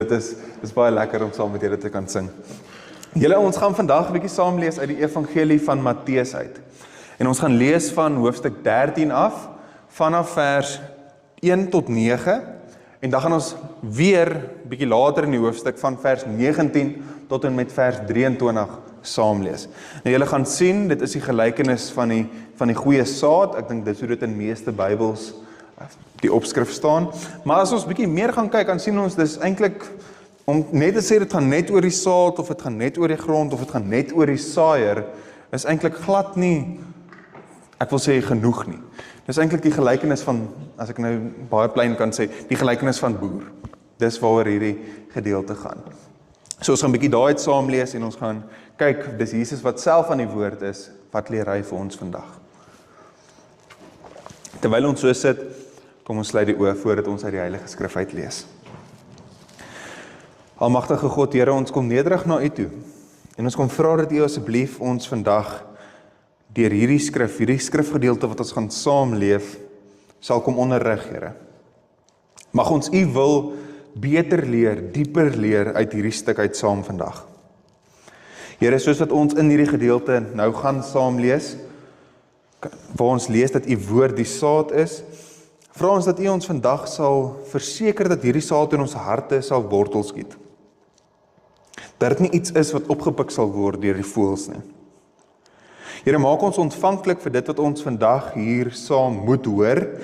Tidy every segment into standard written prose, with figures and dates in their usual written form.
dit is baie lekker om saam met julle te kan sing. Julle, ons gaan vandag 'n bietjie saam lees uit die evangelie van Matteus uit. En ons gaan lees van hoofstuk 13 af, vanaf vers 1 tot 9, en dan gaan ons weer bietjie later in die hoofstuk van vers 19 tot en met vers 23 saam lees. Nou julle gaan sien, dit is die gelykenis van die goeie saad. Ek dink dis hoe dit in meeste Bybels die opskrif staan. Maar as ons bietjie meer gaan kyk, dan sien ons dis eintlik om net te sê dit gaan net oor die saad, of dit gaan net oor die grond, of dit gaan net oor die saaier, is eintlik glad nie, ek wil sê genoeg nie. Dis eintlik die gelykenis van, as ek nou baie plain kan sê, die gelykenis van boer. Dis waaroor hierdie gedeelte gaan. So ons gaan 'n bietjie daai uit saam lees en ons gaan kyk, dis Jesus wat self aan die woord is, wat leer hy vir ons vandag. Terwyl ons so sit, kom ons sluit die oë voordat ons uit die Heilige Skrif uit lees. Almagtige God, Here, ons kom nederig na U toe. En ons kom vra dat U asseblief ons vandag deur hierdie skrifgedeelte wat ons gaan saamleef, sal kom onderrig, Here. Mag ons U wil beter leer, dieper leer uit hierdie stuk uit saam vandag. Here, soos wat ons in hierdie gedeelte nou gaan saam lees, waar ons lees dat U woord die saad is, vra ons dat U ons vandag sal verseker dat hierdie saad in ons harte sal wortel skiet. Dat dit nie iets is wat opgepik sal word deur die voëls nie. Here, maak ons ontvanklik vir dit wat ons vandag hier saam moet hoor,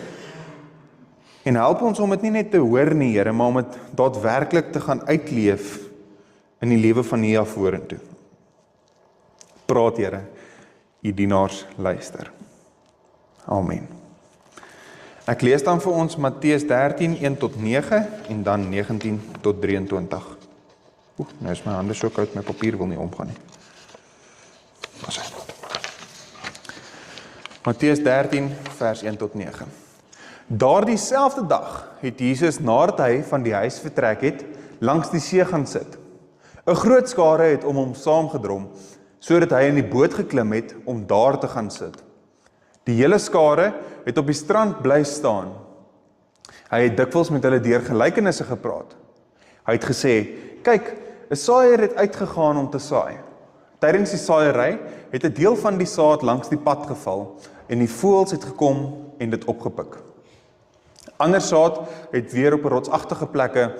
en help ons om dit nie net te hoor nie, Here, maar om dit daadwerklik te gaan uitleef in die lewe van hier af vorentoe. Praat, Here, U dienaars luister. Amen. Ek lees dan vir ons Matteus 13, 1 tot 9 en dan 19 tot 23. Nou is my hande so koud, my papier wil nie omgaan nie. Matteus 13, vers 1 tot 9. Daardie selfde dag het Jesus, nadat hy van die huis vertrek het, langs die see gaan sit. 'n Groot skare het om hom saamgedrom, sodat hy in die boot geklim het om daar te gaan sit. Die hele skare het op die strand bly staan. Hy het dikwels met hulle deur gelykenisse gepraat. Hy het gesê, kyk, 'n saaier het uitgegaan om te saai. Tydens die saaiery het 'n deel van die saad langs die pad geval en die voëls het gekom en dit opgepik. Ander saad het weer op 'n rotsagtige plekke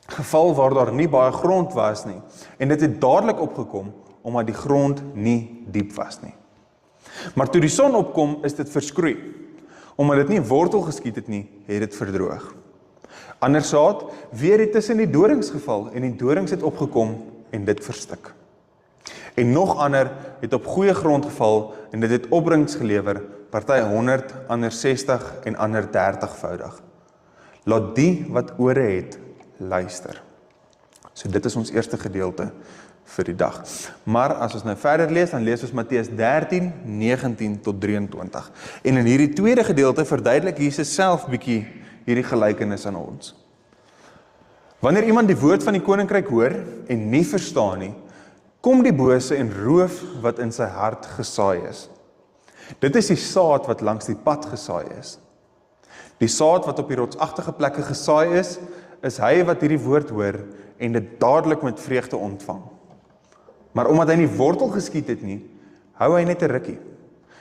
geval waar daar nie baie grond was nie, en dit het dadelik opgekom omdat die grond nie diep was nie. Maar toe die son opkom, is dit verskroei. Omdat dit nie wortel geskiet het nie, het dit verdroog. Ander saad weer het tussen die dorings geval en die dorings het opgekom en dit verstik. En nog ander het op goeie grond geval en dit het opbrengs gelewer, party 100, ander 60 en ander 30voudig. Laat die wat ore het, luister. So dit is ons eerste gedeelte vir die dag. Maar as ons nou verder lees, dan lees ons Matteus 13, 19 tot 23. En in hierdie tweede gedeelte verduidelik Jesus self bietjie hierdie gelykenis aan ons. Wanneer iemand die woord van die koninkryk hoor en nie verstaan nie, kom die bose en roof wat in sy hart gesaai is. Dit is die saad wat langs die pad gesaai is. Die saad wat op die rotsagtige plekke gesaai is hy wat hierdie woord hoor en dit dadelik met vreugde ontvang. Maar omdat hy nie wortel geskiet het nie, hou hy net 'n rukkie.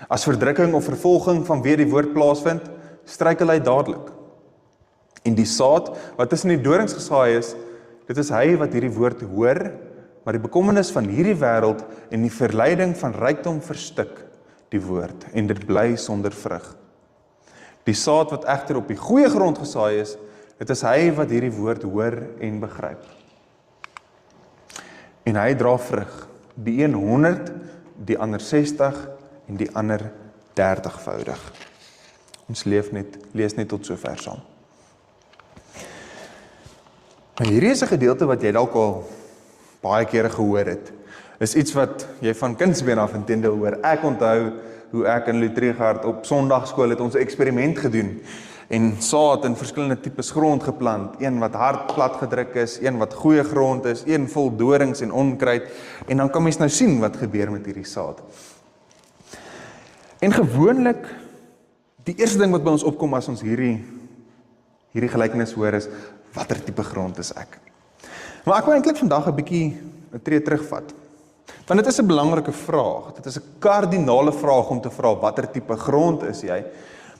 As verdrukking of vervolging vanweë die woord plaasvind, struikel hy dadelik. En die saad wat tussen die dorings gesaai is, dit is hy wat hierdie woord hoor, maar die bekommernis van hierdie wêreld en die verleiding van rykdom verstik die woord en dit bly sonder vrug. Die saad wat egter op die goeie grond gesaai is, dit is hy wat hierdie woord hoor en begryp. En hy dra vrug, die een 100, die ander 60 en die ander 30voudig. Ons lees net tot sover saam. Maar hierdie is 'n gedeelte wat jy dalk al baie kere gehoor het. Is iets wat jy van kindsbeen af intendeel hoor. Ek onthou hoe ek in Lutrigard op Sondagskool het ons 'n eksperiment gedoen en saad in verskillende tipes grond geplant. Een wat hard plat gedruk is, een wat goeie grond is, een vol dorings en onkruid. En dan kan mens nou sien wat gebeur met hierdie saad. En gewoonlik, die eerste ding wat by ons opkom as ons hierdie gelykenis hoor is, watter tipe grond is ek? Maar ek wil eintlik vandag 'n bietjie 'n tree terugvat. Want dit is 'n belangrike vraag. Dit is 'n kardinale vraag om te vra watter tipe grond is jy?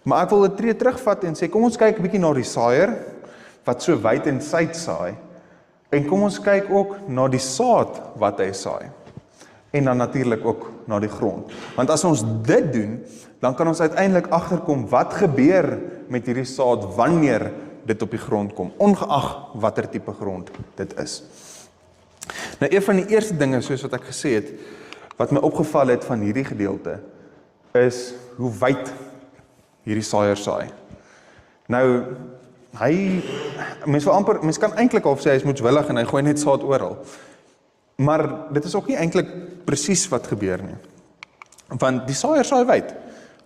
Maar ek wil 'n tree terugvat en sê kom ons kyk 'n bietjie na die saaier wat so wyd en suid saai. En kom ons kyk ook na die saad wat hy saai. En dan natuurlik ook na die grond. Want as ons dit doen, dan kan ons uiteindelik agterkom wat gebeur met hierdie saad wanneer dit op die grond kom, ongeag watter tipe grond dit is. Nou een van die eerste dinge, soos wat ek gesê het, wat my opgeval het van hierdie gedeelte, is hoe wyd hierdie saaier saai. Nou, mens kan eintlik al sê hy is moedswillig en hy gooi net saad oral. Maar dit is ook nie eintlik presies wat gebeur nie. Want die saaier saai wyd.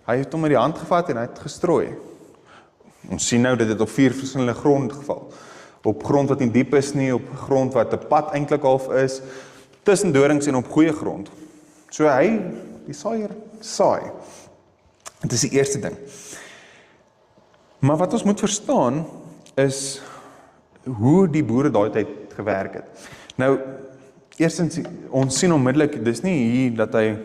Hy het hom met die hand gevat en hy het gestrooi. Ons sien nou dat dit op 4 verskillende grond geval. Op grond wat nie diep is nie, op grond wat 'n pad eintlik half is, tussen dorings en op goeie grond. So die saaier saai. Dit is die eerste ding. Maar wat ons moet verstaan is hoe die boere daai tyd gewerk het. Nou, eerstens, ons sien onmiddellik, dis nie hier dat hy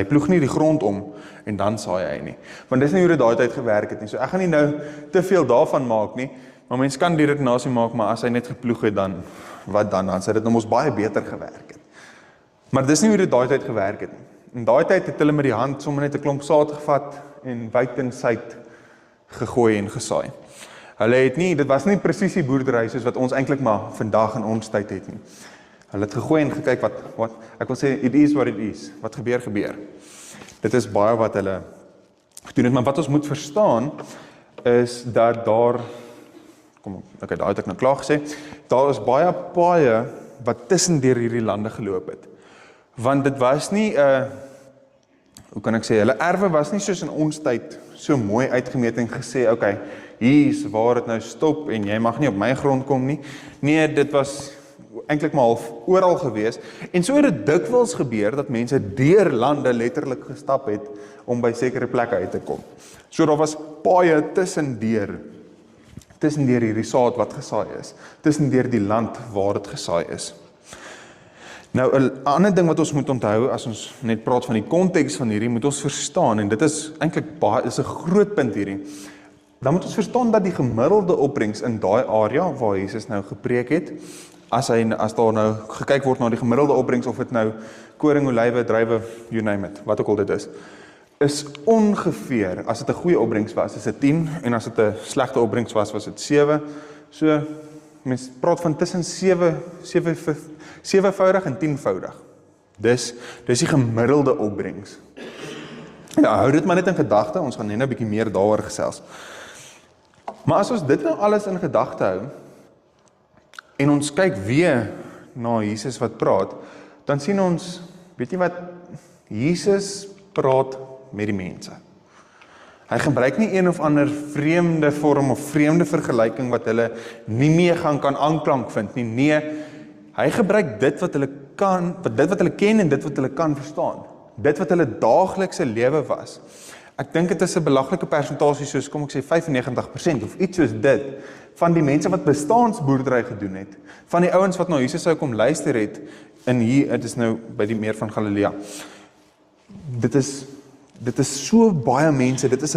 ploeg nie die grond om en dan saai hy nie. Want dis nie hoe dit daai tyd gewerk het nie. So ek gaan nie nou te veel daarvan maak nie, maar mens kan die redenasie maak, maar as hy net geploeg het, dan wat dan? Dan sê dit ons baie beter gewerk het. Maar dis nie hoe dit daai tyd gewerk het nie. In daai tyd het hulle met die hand sommer net 'n klomp saad gevat en wyd en suid gegooi en gesaai. Hulle het nie, dit was nie presisie boerdery soos wat ons eintlik maar vandag in ons tyd het nie. Hulle het gegooi en gekyk wat ek wil sê, it is what it is. Wat gebeur. Dit is baie wat hulle gedoen het, maar wat ons moet verstaan is dat daar, daai het ek nou klaar gesê, daar is baie paaie wat tussen deur hierdie lande geloop het. Want dit was nie hoe kan ek sê, hulle erwe was nie soos in ons tyd so mooi uitgemeet en gesê, okay, hier is waar dit nou stop en jy mag nie op my grond kom nie. Nee, dit was eintlik maar half oral gewees. En so het dit dikwels gebeur dat mense deur lande letterlik gestap het om by sekere plekke uit te kom. So daar was paaie tussen deur hierdie saad wat gesaai is, tussen deur die land waar dit gesaai is. Nou, 'n ander ding wat ons moet onthou, as ons net praat van die konteks van hierdie, moet ons verstaan, en dit is eintlik is 'n groot punt hierdie, dan moet ons verstaan dat die gemiddelde opbrengs in daai area waar Jesus nou gepreek het, as daar nou gekyk word na die gemiddelde opbrengs, of dit nou koring, olywe, druiwe, you name it, wat ook al dit is ongeveer, as dit 'n goeie opbrengs was, is dit 10, en as dit 'n slegte opbrengs was dit 7, so, mens praat van tussen 7voudig en 10voudig. Dis die gemiddelde opbrengs. Ja, hou dit maar net in gedagte, ons gaan net 'n bietjie meer daaroor gesels. Maar as ons dit nou alles in gedagte hou, en ons kyk weer na Jesus wat praat, dan sien ons, weet jy wat, Jesus praat met die mense. Hy gebruik nie een of ander vreemde vorm of vreemde vergelyking wat hulle nie mee kan aanklank vind nie. Nee, hy gebruik dit wat hulle ken en dit wat hulle kan verstaan. Dit wat hulle daaglikse lewe was. Ek dink dit is 'n belaglike persentasie, soos kom ek sê 95% of iets soos dit, van die mense wat bestaansboerdery gedoen het, van die ouens wat na Jesus sou kom luister het, dit is nou by die meer van Galilea. Dit is so baie mense, dit is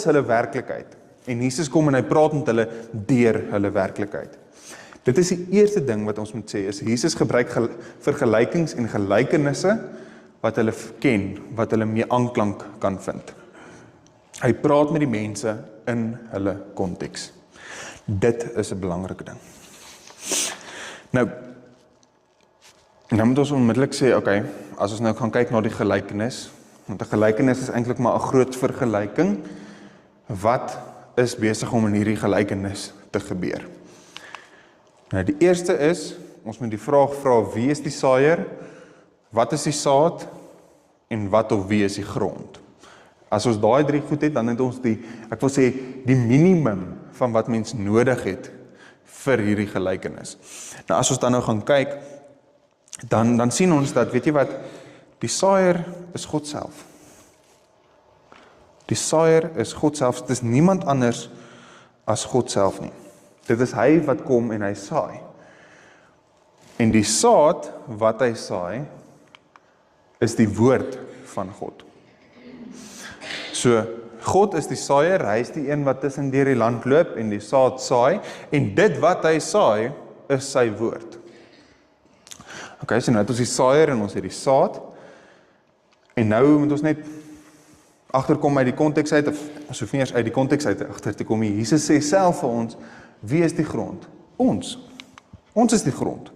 hulle werklikheid. En Jesus kom en hy praat met hulle deur hulle werklikheid. Dit is die eerste ding wat ons moet sê, is Jesus gebruik vergelykings en gelykenisse wat hulle ken, wat hulle mee aanklank kan vind. Hy praat met die mense in hulle konteks. Dit is 'n belangrike ding. Nou moet ons onmiddellik sê, okay, as ons nou gaan kyk na die gelykenis, want 'n gelykenis is eintlik maar 'n groot vergelyking, wat is besig om in hierdie gelykenis te gebeur? Nou die eerste is, ons moet die vraag vra, wie is die saaier, wat is die saad, en wat of wie is die grond? As ons daai 3 goed het, dan het ons die minimum van wat mens nodig het vir hierdie gelykenis. Nou as ons dan nou gaan kyk, dan sien ons dat, weet jy wat, die saaier is God self. Die saaier is God self, dit is niemand anders as God self nie. Dit is hy wat kom en hy saai. En die saad wat hy saai, is die woord van God. So, God is die saaier, hy is die een wat tussen deur die land loop en die saad saai, en dit wat hy saai, is sy woord. Okay, so nou het ons die saaier en ons het die saad, en nou moet ons net agterkom uit die konteks uit, of so nie eers uit die konteks uit agter te kom. Jesus sê self vir ons, wie is die grond? Ons. Ons is die grond.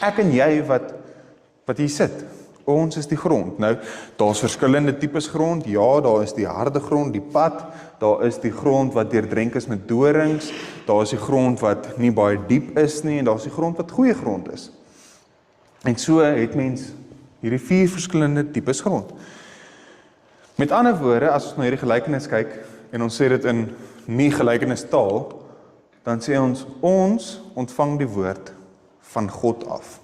Ek en jy wat hier sit, ons is die grond. Nou, daar is verskillende tipes grond. Ja, daar is die harde grond, die pad. Daar is die grond wat deurdrenk is met dorings. Daar is die grond wat nie baie diep is nie, en daar is die grond wat goeie grond is. En so het mens hierdie 4 verskillende tipes grond. Met ander woorde, as ons na hierdie gelykenis kyk, en ons sê dit in nie gelykenis taal, dan sê ons ontvang die woord van God af.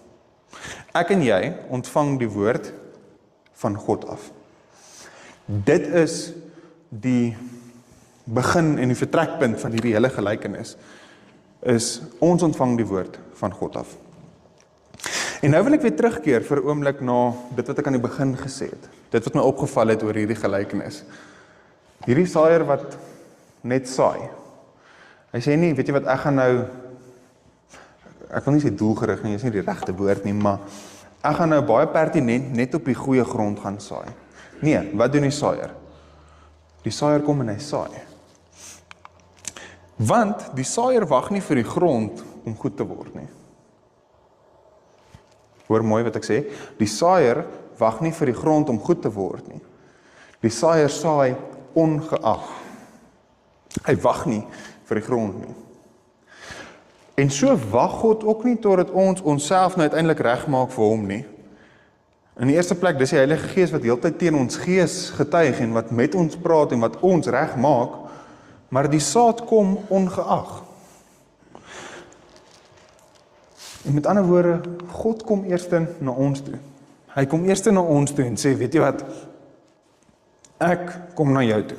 Ek en jy ontvang die woord van God af. Dit is die begin en die vertrekpunt van hierdie hele gelykenis, is ons ontvang die woord van God af. En nou wil ek weer terugkeer vir 'n oomblik na dit wat ek aan die begin gesê het. Dit wat my opgeval het oor hierdie gelykenis. Hierdie saaier wat net saai. Hy sê nie, weet jy wat, ek wil nie sê doelgerig nie, is nie die regte woord nie, maar ek gaan nou baie pertinent net op die goeie grond gaan saai. Nee, wat doen die saaier? Die saaier kom en hy saai. Want die saaier wag nie vir die grond om goed te word nie. Hoor mooi wat ek sê, die saaier wag nie vir die grond om goed te word nie. Die saaier saai ongeag. Hy wag nie vir die grond nie. En so wag God ook nie totdat ons onsself nou uiteindelik regmaak vir hom nie. In die eerste plek, dis die Heilige Gees wat heeltyd teen ons gees getuig en wat met ons praat en wat ons regmaak, maar die saad kom ongeag. En met ander woorde, God kom eerste na ons toe. Hy kom eerste na ons toe en sê, weet jy wat, ek kom na jou toe.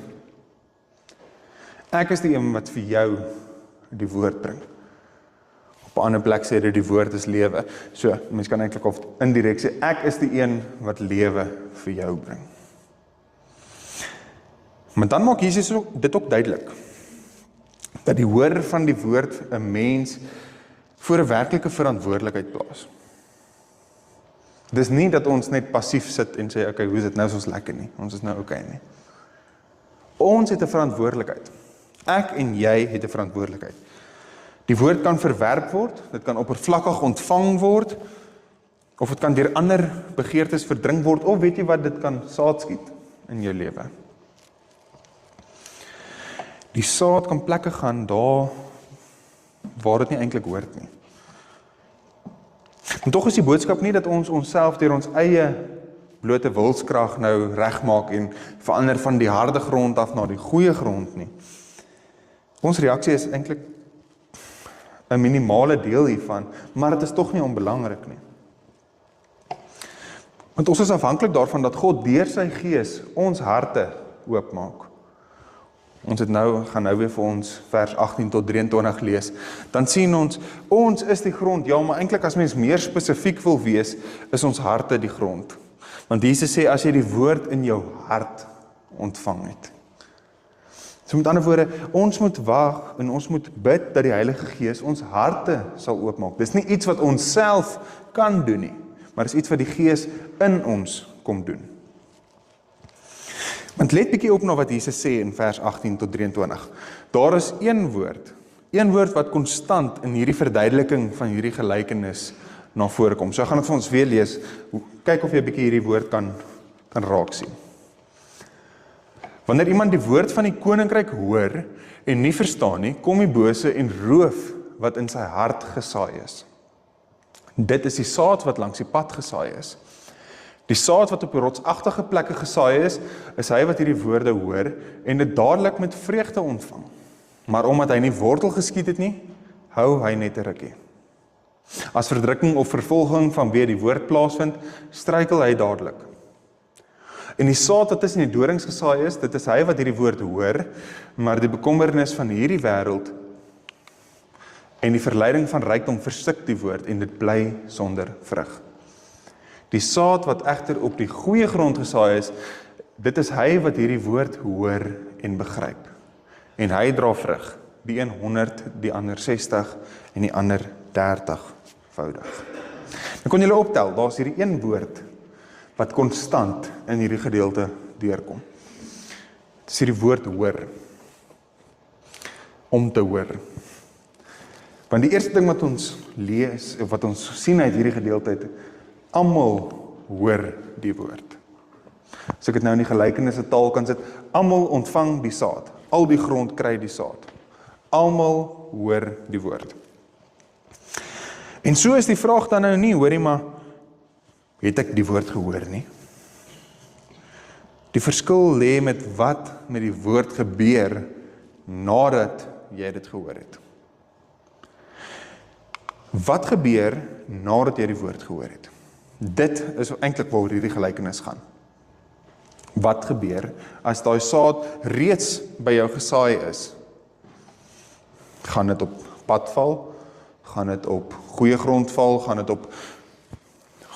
Ek is die een wat vir jou die woord bring. Op 'n ander plek sê dit die woord is lewe. So, mens kan eintlik of indirek sê, ek is die een wat lewe vir jou bring. Maar dan maak Jesus dit ook duidelik, dat die hoor van die woord 'n mens voor 'n werklike verantwoordelikheid plaas. Dis nie dat ons net passief sit en sê, okay, hoe is dit nou, is ons lekker nie, ons is nou okay nie. Ons het 'n verantwoordelikheid. Ek en jy het 'n verantwoordelikheid. Die woord kan verwerp word, dit kan oppervlakkig ontvang word, of dit kan deur ander begeertes verdrink word, of weet jy wat, dit kan saad skiet in jou lewe. Die saad kan plekke gaan daar waar dit nie eintlik hoort nie. En tog is die boodskap nie dat ons onsself deur ons eie blote wilskrag nou regmaak en verander van die harde grond af na die goeie grond nie. Ons reaksie is eintlik 'n minimale deel hiervan, maar dit is tog nie onbelangrik nie. Want ons is afhanklik daarvan dat God deur sy Gees ons harte oopmaak. Ons gaan nou weer vir ons vers 18 tot 23 lees. Dan sien ons is die grond. Ja, maar eintlik as mens meer spesifiek wil wees, is ons harte die grond. Want Jesus sê, as jy die woord in jou hart ontvang het. So met ander woorde, ons moet wag en ons moet bid dat die Heilige Gees ons harte sal oopmaak. Dis nie iets wat ons self kan doen nie, maar dis iets wat die Gees in ons kom doen. Want let bietjie op na wat Jesus sê in vers 18 tot 23. Daar is een woord wat konstant in hierdie verduideliking van hierdie gelykenis na vore kom. So gaan dit vir ons weer lees, kyk of jy bietjie hierdie woord kan raak sien. Wanneer iemand die woord van die koninkryk hoor en nie verstaan nie, kom die bose en roof wat in sy hart gesaai is. Dit is die saad wat langs die pad gesaai is. Die saad wat op die rotsagtige plekke gesaai is hy wat hierdie woorde hoor en dit dadelik met vreugde ontvang. Maar omdat hy nie wortel geskiet het nie, hou hy net 'n rukkie. As verdrukking of vervolging vanweë die woord plaasvind, struikel hy dadelik. En die saad wat tussen die dorings gesaai is, dit is hy wat hierdie woord hoor, maar die bekommernis van hierdie wêreld En die verleiding van rykdom verstik die woord en dit bly sonder vrug. Die saad wat egter op die goeie grond gesaai is, dit is hy wat hierdie woord hoor en begryp. En hy dra vrug, die een 100, die ander 60 en die ander 30voudig. Dan kon julle optel, daar is hierdie een woord wat konstant in hierdie gedeelte deurkom. Dit is hierdie woord hoor. Om te hoor. Want die eerste ding wat ons lees, of wat ons sien uit hierdie gedeelte uit, almal hoor die woord. As ek dit nou in die gelykenisse taal kan sit, almal ontvang die saad. Al die grond kry die saad. Almal hoor die woord. En so is die vraag dan nou nie, hoorie maar, het ek die woord gehoor nie? Die verskil lê met wat met die woord gebeur, nadat jy dit gehoor het. Wat gebeur, nadat jy die woord gehoor het? Dit is eintlik waaroor hierdie gelykenis gaan. Wat gebeur, as daai saad reeds by jou gesaai is? Gaan dit op pad val? Gaan dit op goeie grond val? Gaan dit op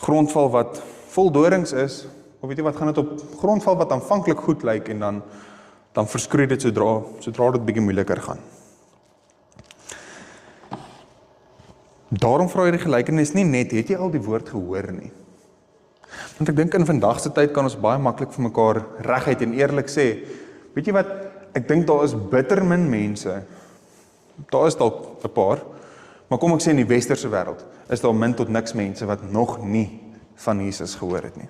grond val wat vol dorings is? Of weet jy wat, gaan dit op grond val wat aanvanklik goed lyk en dan verskroei dit sodra dit bietjie moeiliker gaan. Daarom vra hierdie gelykenis nie net, het jy al die woord gehoor nie? Want ek dink in vandag se tyd kan ons baie maklik vir mekaar reguit en eerlik sê, weet jy wat, ek dink daar is bitter min mense, daar is dalk 'n paar, maar kom ek sê in die westerse wêreld, is daar min tot niks mense wat nog nie van Jesus gehoor het nie.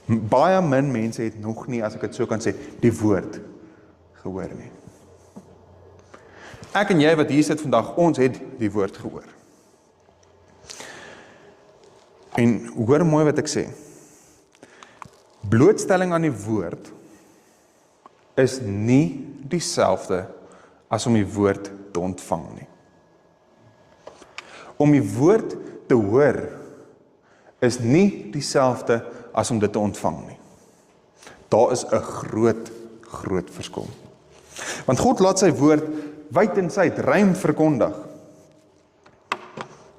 Baie min mense het nog nie, as ek dit so kan sê, die woord gehoor nie. Ek en jy wat hier sit vandag, ons het die woord gehoor. En hoor mooi wat ek sê. Blootstelling aan die woord is nie dieselfde as om die woord te ontvang nie. Om die woord te hoor is nie dieselfde as om dit te ontvang nie. Daar is 'n groot verskil. Want God laat sy woord wyd en suid, ruim verkondig.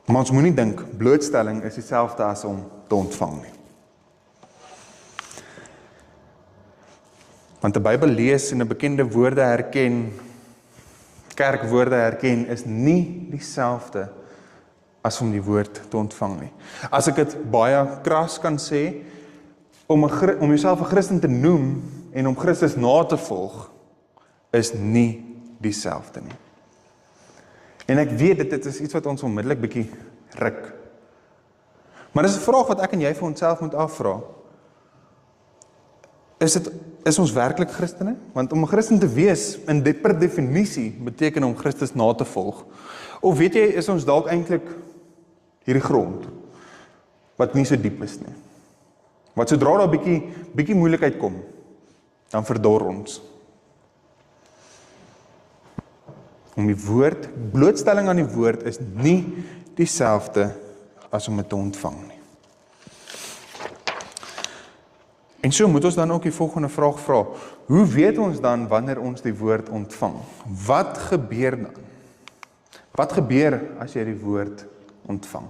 Maar ons moenie dink, blootstelling is dieselfde as om te ontvang nie. Want 'n Bybel lees en 'n bekende woorde herken, kerkwoorde herken, is nie dieselfde as om die woord te ontvang nie. As ek dit baie kras kan sê, om jouself 'n Christen te noem en om Christus na te volg, is nie dieselfde nie. En ek weet dit is iets wat ons onmiddellik bietjie ruk. Maar dis 'n vraag wat ek en jy vir onsself moet afvra. Is ons werklik Christene? Want om 'n Christen te wees, per definisie, beteken om Christus na te volg. Of weet jy, is ons dalk eintlik hierdie grond, wat nie so diep is nie. Wat sodra daar bietjie moeilikheid kom, dan verdor ons. Om die woord, blootstelling aan die woord is nie dieselfde as om dit te ontvang nie. En so moet ons dan ook die volgende vraag vra. Hoe weet ons dan wanneer ons die woord ontvang? Wat gebeur dan? Wat gebeur as jy die woord ontvang?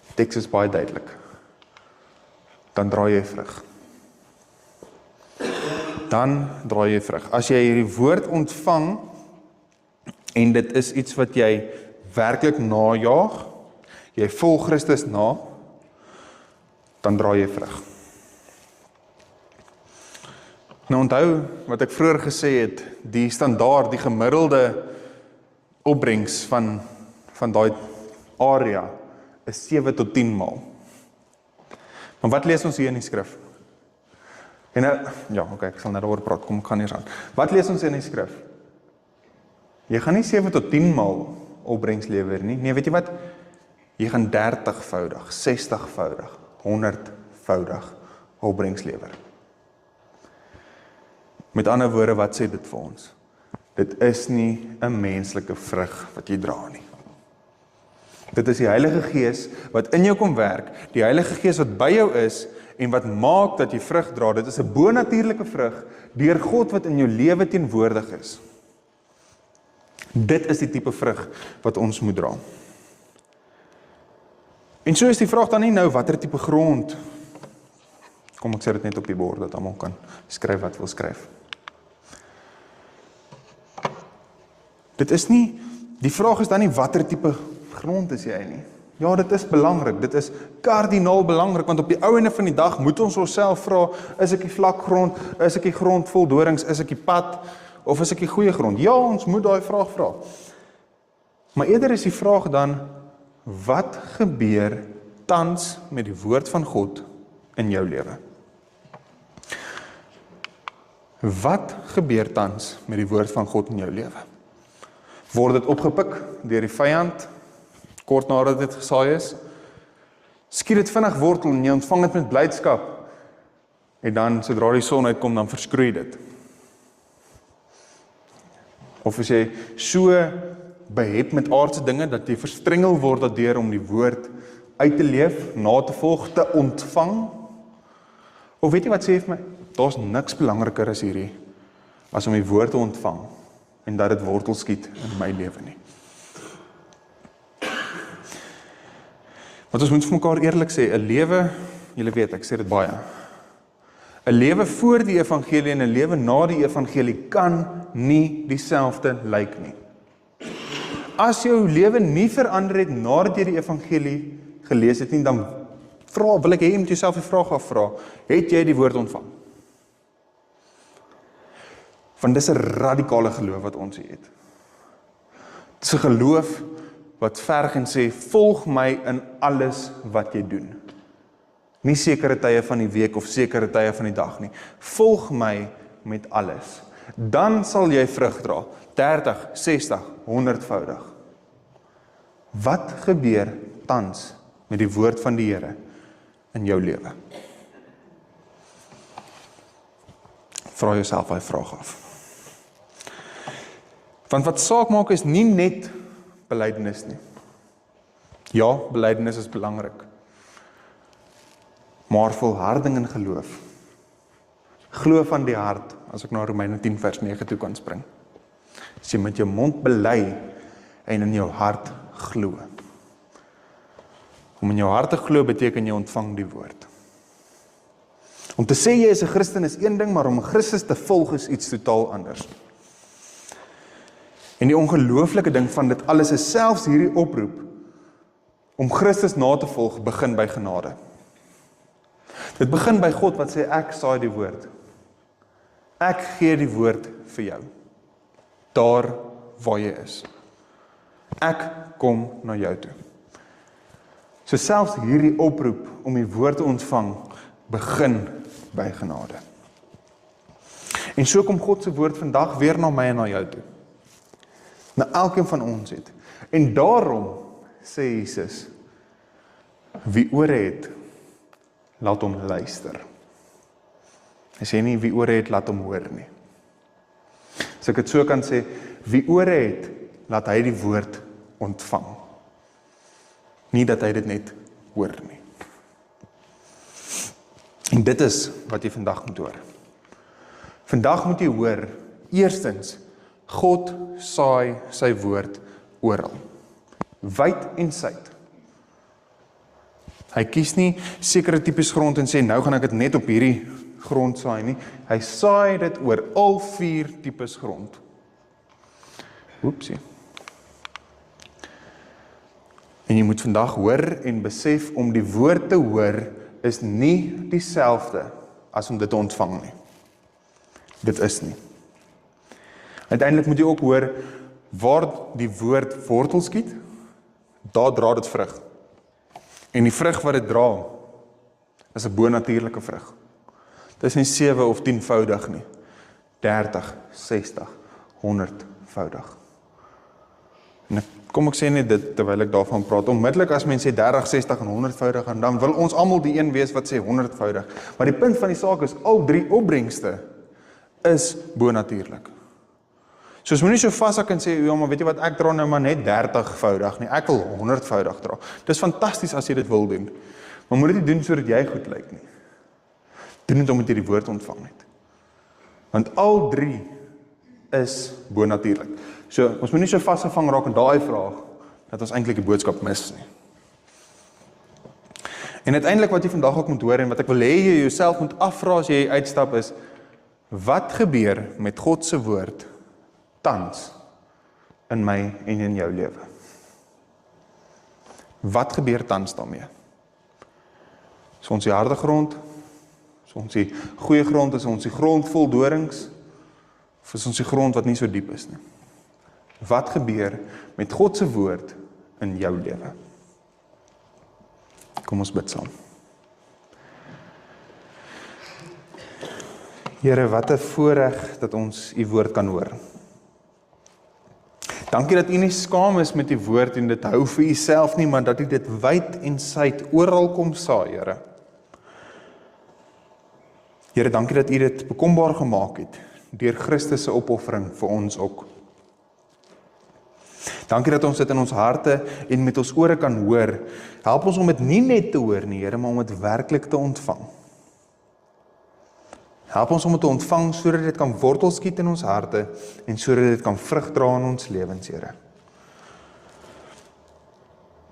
Die teks is baie duidelik. Dan draai jy vrug. As jy hierdie woord ontvang, en dit is iets wat jy werklik najaag, jy volg Christus na, dan draai jy vrug. Nou onthou wat ek vroeër gesê het, die standaard, die gemiddelde opbrengs van daai area is 7 tot 10 maal. Maar wat lees ons hier in die skrif? En ek sal nou daaroor praat, kom ek gaan hier aan. Wat lees ons in die skrif? Jy gaan nie 7 tot 10 maal opbrengs lewer nie. Nee, weet jy wat? Jy gaan 30voudig, 60voudig, 100voudig opbrengs lewer. Met ander woorde, wat sê dit vir ons? Dit is nie 'n menslike vrug wat jy dra nie. Dit is die Heilige Gees wat in jou kom werk, die Heilige Gees wat by jou is en wat maak dat jy vrug dra. Dit is 'n bonatuurlike vrug deur God wat in jou lewe teenwoordig is. Dit is die tipe vrug wat ons moet dra. En so is die vraag dan nie nou, watter tipe grond? Kom, ek sê dit net op die bord, dat almal kan skryf wat wil skryf. Dit is nie, die vraag is dan nie, watter tipe grond is jy nie? Ja, dit is belangrik, dit is kardinaal belangrik, want op die ou einde van die dag moet ons onsself vra, is ek die vlak grond, is ek die grond vol dorings, is ek die pad, of is ek die goeie grond? Ja, ons moet daai vraag vra. Maar eerder is die vraag dan, wat gebeur tans met die woord van God in jou lewe? Wat gebeur tans met die woord van God in jou lewe? Word dit opgepik deur die vyand, kort nadat dit gesaai is? Skiet dit vinnig wortel en jy ontvang dit met blydskap, en dan, sodra die son uitkom, dan verskroei dit. Of is jy so behep met aardse dinge, dat jy verstrengel word daardeur om die woord uit te leef, na te volg, te ontvang? Of weet jy wat sê vir my? Daar's niks belangriker as hierdie, as om die woord te ontvang, en dat dit wortel skiet in my lewe nie. Want ons moet vir mekaar eerlik sê, 'n lewe, julle weet, ek sê dit baie, 'n lewe voor die evangelie en 'n lewe na die evangelie kan nie dieselfde lyk nie. As jou lewe nie verander het nadat jy die evangelie gelees het nie, dan wil ek hê jy moet jouself die vraag afvra, het jy die woord ontvang? Want dis 'n radikale geloof wat ons het. Dis 'n geloof wat verg en sê, volg my in alles wat jy doen. Nie sekere tye van die week of sekere tye van die dag nie. Volg my met alles. Dan sal jy vrug dra, 30, 60, 100voudig. Wat gebeur tans met die woord van die Here in jou lewe? Vra jouself daai vraag af. Want wat saak maak is nie net belydenis nie. Ja, belydenis is belangrik. Maar volharding in geloof. Glo van die hart, as ek na Romeine 10 vers 9 toe kan spring. As jy met jou mond bely en in jou hart glo. Om in jou hart te glo beteken jy ontvang die woord. Om te sê jy is 'n Christen is een ding, maar om 'n Christus te volg is iets totaal anders. En die ongelooflike ding van dit alles is selfs hierdie oproep om Christus na te volg begin by genade. Dit begin by God wat sê ek saai die woord. Ek gee die woord vir jou. Daar waar jy is. Ek kom na jou toe. So selfs hierdie oproep om die woord te ontvang begin by genade. En so kom God se woord vandag weer na my en na jou toe. Na elkeen van ons het. En daarom sê Jesus, wie ore het, laat hom luister. Hy sê nie wie ore het, laat hom hoor nie. As ek dit so kan sê, wie ore het, laat hy die woord ontvang. Nie dat hy dit net hoor nie. En dit is wat jy vandag moet hoor. Vandag moet jy hoor, eerstens, God saai sy woord oral. Wyd en suid. Hy kies nie sekere tipes grond en sê, nou gaan ek dit net op hierdie grond saai nie. Hy saai dit oor al 4 tipes grond. Oepsie. En jy moet vandag hoor en besef, om die woord te hoor, is nie dieselfde as om dit te ontvang nie. Dit is nie. Uiteindelik moet jy ook hoor, waar die woord wortel skiet, daar dra dit vrug. En die vrug wat dit dra, is 'n bonatuurlike vrug. Dit is nie 7 of 10voudig nie. 30, 60, 100voudig. En kom ek sê net dit, terwyl ek daarvan praat, onmiddellik as mense sê 30, 60 en 100voudig, en dan wil ons almal die een wees wat sê 100voudig. Maar die punt van die saak is, al 3 opbrengste is bonatuurlik. So ons moet nie so vashak en sê, ja, maar weet jy wat, ek dra nou maar net 30voudig nie, ek wil 100voudig dra. Dis fantasties as jy dit wil doen, maar moet dit nie doen sodat jy goed lyk nie. Doen dit omdat jy die woord ontvang het. Want al 3 is bonatuurlik. So, ons moet nie so vasgevang raak in daai vraag, dat ons eintlik die boodskap mis nie. En uiteindelik wat jy vandag ook moet hoor, en wat ek wil hê jy jouself moet afvra as jy uitstap is, wat gebeur met God se woord, tans, in my en in jou lewe? Wat gebeur tans daarmee? Is ons die harde grond? Is ons die goeie grond? Is ons die grond vol dorings? Of is ons die grond wat nie so diep is nie? Wat gebeur met God se woord in jou lewe? Kom ons bid saam. Here, wat 'n voorreg dat ons u woord kan hoor. Dankie dat u nie skaam is met die woord en dit hou vir u self nie, maar dat u dit wyd en suid oral kom saai, Here. Here, dankie dat u dit bekombaar gemaak het deur Christus se opoffering vir ons ook. Dankie dat ons dit in ons harte en met ons ore kan hoor. Help ons om dit nie net te hoor nie, Here, maar om dit werklik te ontvang. Help ons om dit te ontvang sodat dit kan wortel skiet in ons harte en sodat dit kan vrug dra in ons lewens, Here.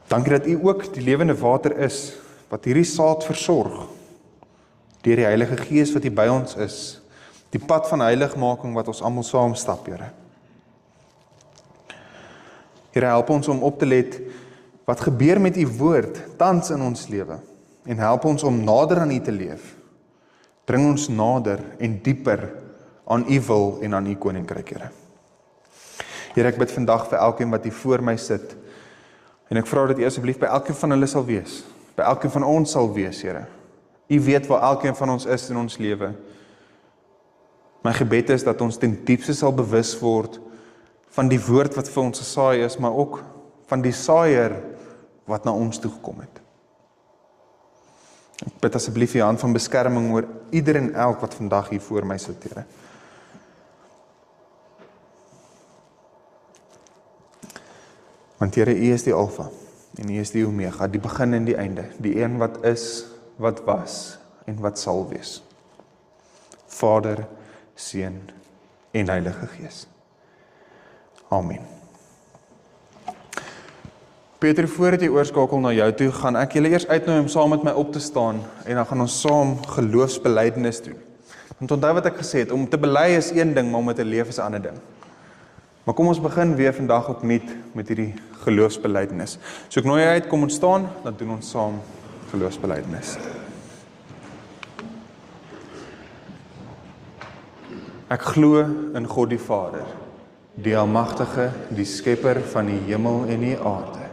Dankie dat u ook die lewende water is wat hierdie saad versorg deur die Heilige Gees wat hier by ons is, die pad van heiligmaking wat ons almal saam stap, Here. Here, help ons om op te let wat gebeur met u woord tans in ons lewe en help ons om nader aan u te leef. Bring ons nader en dieper aan u wil en aan u koninkryk, Here. Here, ek bid vandag vir elkeen wat hier voor my sit en ek vra dat u asseblief by elkeen van hulle sal wees, by elkeen van ons sal wees, Here. U weet waar elkeen van ons is in ons lewe. My gebed is dat ons ten diepste sal bewus word van die woord wat vir ons gesaai is, maar ook van die saaier wat na ons toe gekom het. Ek bid asseblief u hand van beskerming oor ieder en elk wat vandag hier voor my sit, Here. Want Here, u is die Alfa en u is die Omega, die begin en die einde, die een wat is, wat was en wat sal wees. Vader, Seun en Heilige Gees. Amen. Peter, voordat jy oorskakel na jou toe, gaan ek julle eers uitnooi om saam met my op te staan en dan gaan ons saam geloofsbelijdenis doen. Want onthou wat ek gesê het, om te bely is een ding, maar om te leef is 'n ander ding. Maar kom ons begin weer vandag opnuut met hierdie geloofsbelijdenis. So ek nooi jou uit, kom ons staan, dan doen ons saam geloofsbelijdenis. Ek glo in God die Vader, die Almagtige, die Skepper van die hemel en die aarde,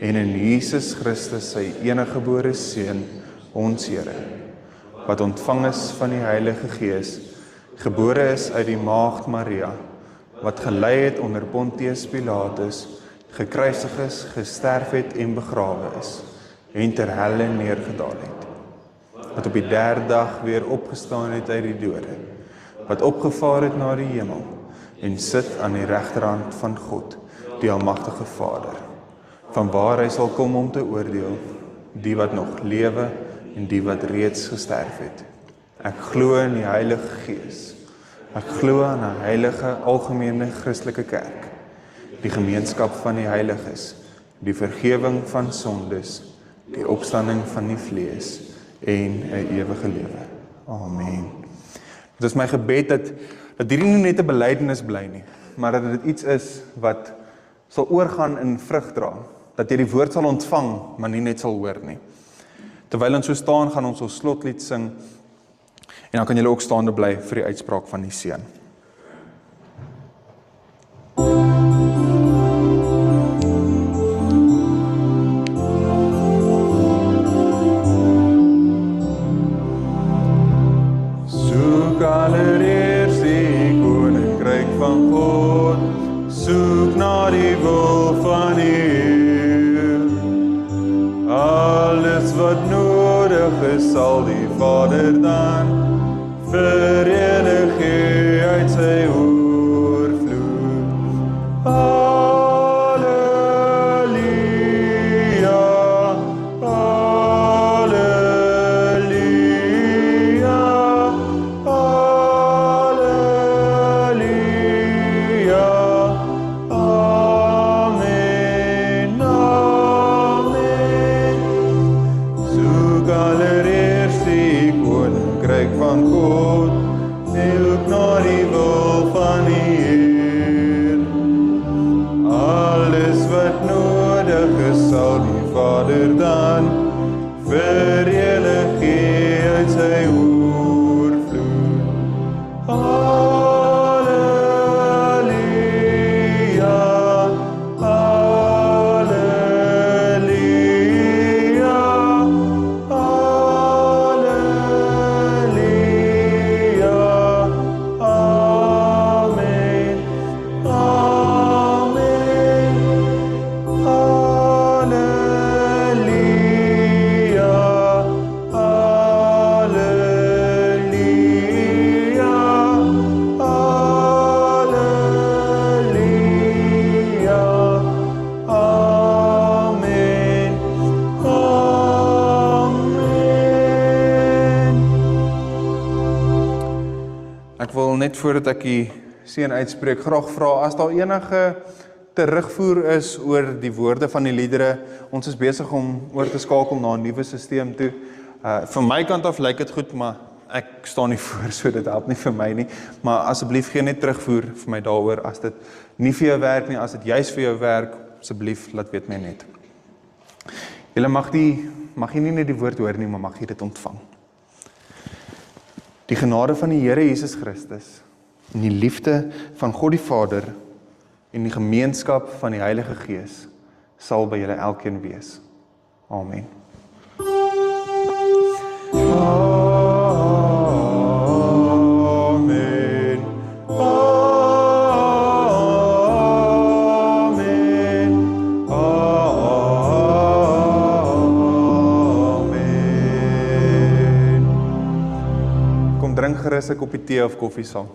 en in Jesus Christus, sy eniggebore Seun, ons Here, wat ontvang is van die Heilige Gees, gebore is uit die Maagd Maria, wat gelei het onder Pontius Pilatus, gekruisig is, gesterf het en begrawe is, en ter helle neergedaal het, wat op die derde dag weer opgestaan het uit die dode, wat opgevaar het na die hemel, en sit aan die regterhand van God, die Almagtige Vader, van waar hy sal kom om te oordeel, die wat nog lewe en die wat reeds gesterf het. Ek glo in die Heilige Gees. Ek glo aan 'n heilige algemene Christelike kerk, die gemeenskap van die heiliges, die vergewing van sondes, die opstanding van die vlees en 'n ewige lewe. Amen. Dit is my gebed dat hierdie nie net 'n belydenis bly nie, maar dat dit iets is wat sal oorgaan in vrug dra, dat jy die woord sal ontvang, maar nie net sal hoor nie. Terwyl ons so staan, gaan ons ons slotlied sing, en dan kan julle ook staande bly vir die uitspraak van die seun. Soek allereers die koninkryk van God, soek na die wil van die Heer. Alles wat nodig is, sal die Vader dan verenig hy uit sy oorvloed. Halleluja, halleluja, halleluja, net voordat ek die seën uitspreek, graag vra, as daar enige terugvoer is oor die woorde van die liedere, ons is besig om oor te skakel na 'n nuwe stelsel toe. Van my kant af lyk dit goed, maar ek staan nie voor, so dit help nie vir my nie. Maar asseblief gee net terugvoer vir my daaroor, as dit nie vir jou werk nie, as dit juist vir jou werk, asseblief laat weet my net. Julle mag jy nie net die woord hoor nie, maar mag jy dit ontvang. Die genade van die Here Jesus Christus, en die liefde van God die Vader, en die gemeenskap van die Heilige Gees, sal by julle elkeen wees. Amen. Amen. Amen. Amen. Kom drink gerus 'n koppie tee of koffie saam.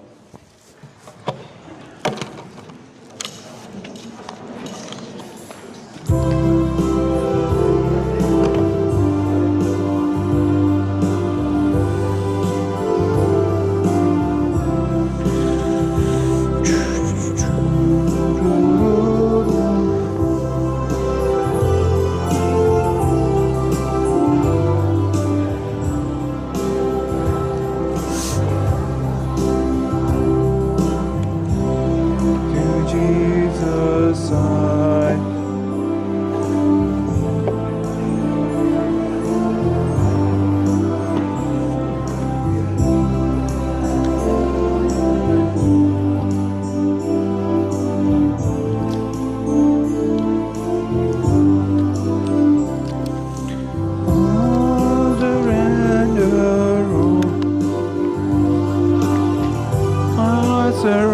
Sir.